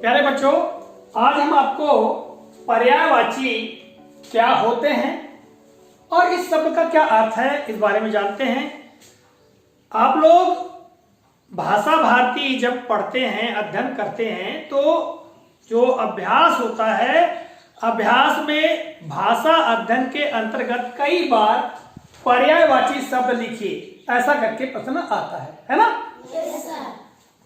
प्यारे बच्चों, आज हम आपको पर्यायवाची क्या होते हैं और इस शब्द का क्या अर्थ है इस बारे में जानते हैं। आप लोग भाषा भारती जब पढ़ते हैं, अध्ययन करते हैं, तो जो अभ्यास होता है, अभ्यास में भाषा अध्ययन के अंतर्गत कई बार पर्यायवाची शब्द लिखिए ऐसा करके प्रश्न आता है ना? Yes sir.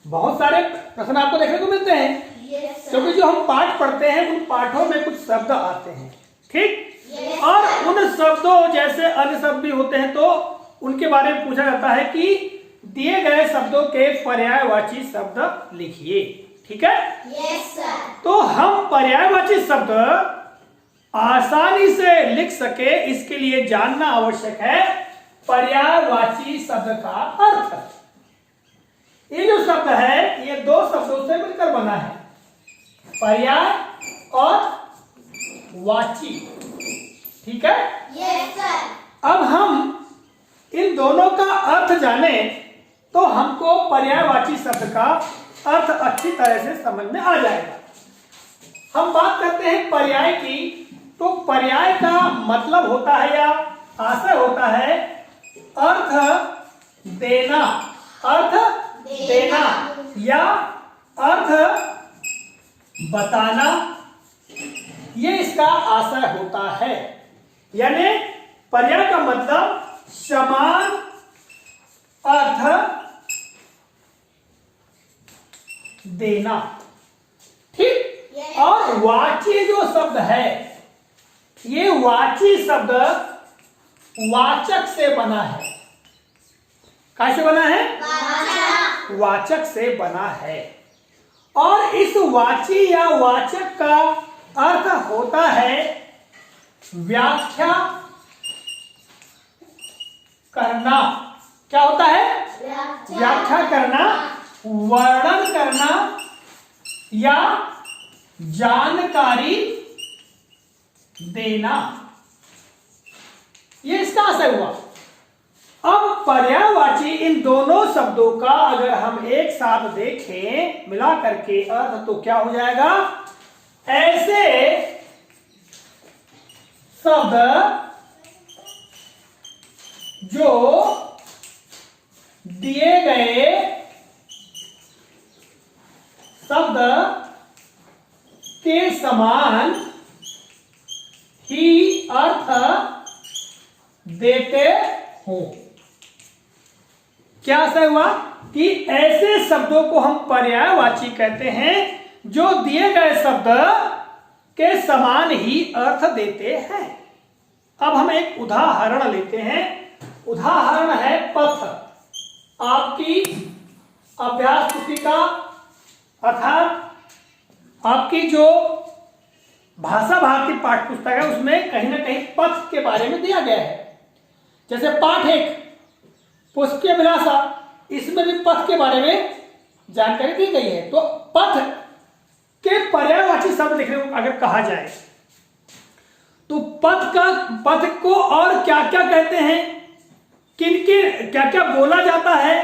बहुत सारे प्रश्न आपको देखने को मिलते हैं। Yes sir. क्योंकि जो हम पाठ पढ़ते हैं उन पाठों में कुछ शब्द आते हैं, ठीक? यस और सर। उन शब्दों जैसे अन्य शब्द भी होते हैं तो उनके बारे में पूछा जाता है कि दिए गए शब्दों के पर्यायवाची शब्द लिखिए, ठीक है? Yes sir. तो हम पर्यायवाची शब्द आसानी से लिख सके इसके लिए जानना आवश्यक है पर्यायवाची शब्द का अर्थ। ये जो शब्द है ये दो शब्दों से मिलकर बना है, पर्याय और वाची, ठीक है? Yes sir. अब हम इन दोनों का अर्थ जाने तो हमको पर्यायवाची शब्द का अर्थ अच्छी तरह से समझ में आ जाएगा। हम बात करते हैं पर्याय की, तो पर्याय का मतलब होता है या आशय होता है अर्थ देना, अर्थ देना या अर्थ बताना, ये इसका आशय होता है। यानी पर्याय का मतलब समान अर्थ देना, ठीक? और वाची जो शब्द है, ये वाची शब्द वाचक से बना है। कैसे बना है? वाचक से बना है। और इस वाची या वाचक का अर्थ होता है व्याख्या करना। क्या होता है? व्याख्या करना, वर्णन करना या जानकारी देना, ये इसका आशय हुआ। अब पर्यायवाची इन दोनों शब्दों का अगर हम एक साथ देखें मिला करके अर्थ तो क्या हो जाएगा? ऐसे शब्द जो दिए गए शब्द के समान ही अर्थ देते हो। क्या आशय हुआ कि ऐसे शब्दों को हम पर्यायवाची कहते हैं जो दिए गए शब्द के समान ही अर्थ देते हैं। अब हम एक उदाहरण लेते हैं। उदाहरण है पथ। आपकी अभ्यास पुस्तिका अर्थात आपकी जो भाषा भारती पाठ पुस्तक है उसमें कहीं ना कहीं पथ के बारे में दिया गया है। जैसे पाठ एक पुस्तकीय विलासा, इसमें भी पथ के बारे में जानकारी दी गई है। तो पथ के पर्यायवाची शब्द लिखने को अगर कहा जाए तो पथ को और क्या क्या कहते हैं, किन किन क्या क्या बोला जाता है,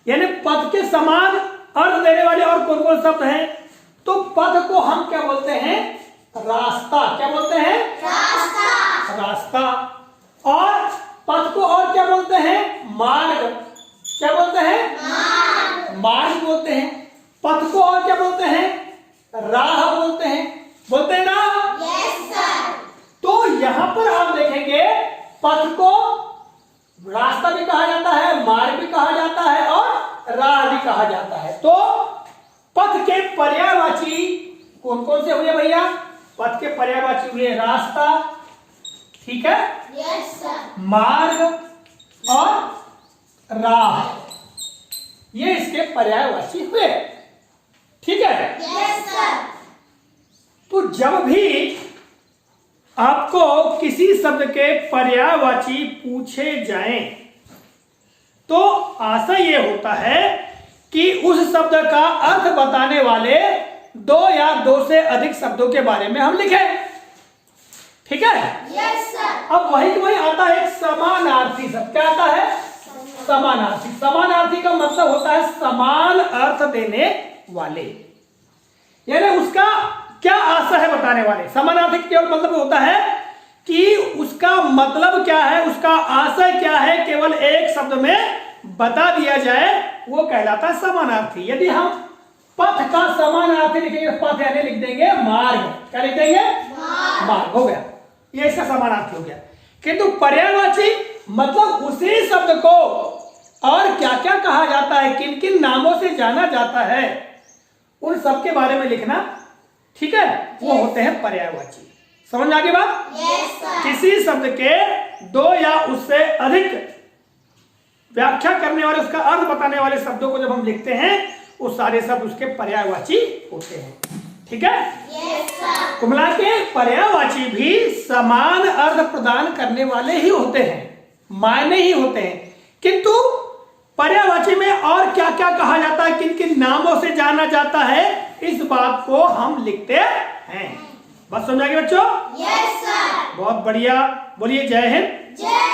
यानी पथ के समान अर्थ देने वाले और कौन कौन शब्द हैं। तो पथ को हम क्या बोलते हैं? रास्ता। क्या बोलते हैं? रास्ता। रास्ता। और पथ को और क्या बोलते हैं? मार्ग। क्या बोलते हैं? मार्ग बोलते हैं। पथ को और क्या बोलते हैं? राह बोलते हैं। बोलते हैं राह? Yes sir. तो यहां पर आप देखेंगे पथ को रास्ता भी कहा जाता है, मार्ग भी कहा जाता है और राह भी कहा जाता है। तो पथ के पर्यायवाची कौन कौन से हुए भैया? पथ के पर्यायवाची हुए रास्ता, ठीक है, यस सर, मार्ग और राह, ये इसके पर्यायवाची हुए, ठीक है। Yes sir. तो जब भी आपको किसी शब्द के पर्यायवाची पूछे जाएं तो आशय ये होता है कि उस शब्द का अर्थ बताने वाले दो या दो से अधिक शब्दों के बारे में हम लिखें, ठीक है। Yes sir. अब वही आता है एक समानार्थी शब्द। क्या आता है? समानार्थी। समानार्थी का मतलब होता है समान अर्थ देने वाले। यानी उसका क्या आशय है बताने वाले। समानार्थी केवल मतलब होता है कि उसका मतलब क्या है, उसका आशय क्या है, केवल एक शब्द में बता दिया जाए, वो कहलाता है समानार्थी। यदि हम पथ का समानार्थी लिखेंगे, पथ यानी लिख देंगे मार्ग, क्या लिख देंगे, मार्ग, हो गया, ये इसका समानार्थी हो गया। किंतु पर्यायवाची मतलब उसी शब्द को और क्या क्या कहा जाता है, किन किन नामों से जाना जाता है, उन सब के बारे में लिखना, ठीक है, वो होते हैं पर्यायवाची। समझ में आ गई बात? Yes sir. किसी शब्द के दो या उससे अधिक व्याख्या करने वाले, उसका अर्थ बताने वाले शब्दों को जब हम लिखते हैं, वो सारे शब्द उसके पर्यायवाची होते हैं, ठीक है। Yes sir. कुमला के पर्यायवाची भी समान अर्थ प्रदान करने वाले ही होते हैं, मायने ही होते हैं, किंतु पर्यायवाची में और क्या क्या कहा जाता है, किन किन नामों से जाना जाता है, इस बात को हम लिखते हैं। बस समझ आ गई बच्चों? Yes sir. बहुत बढ़िया, बोलिए जय हिंद। जय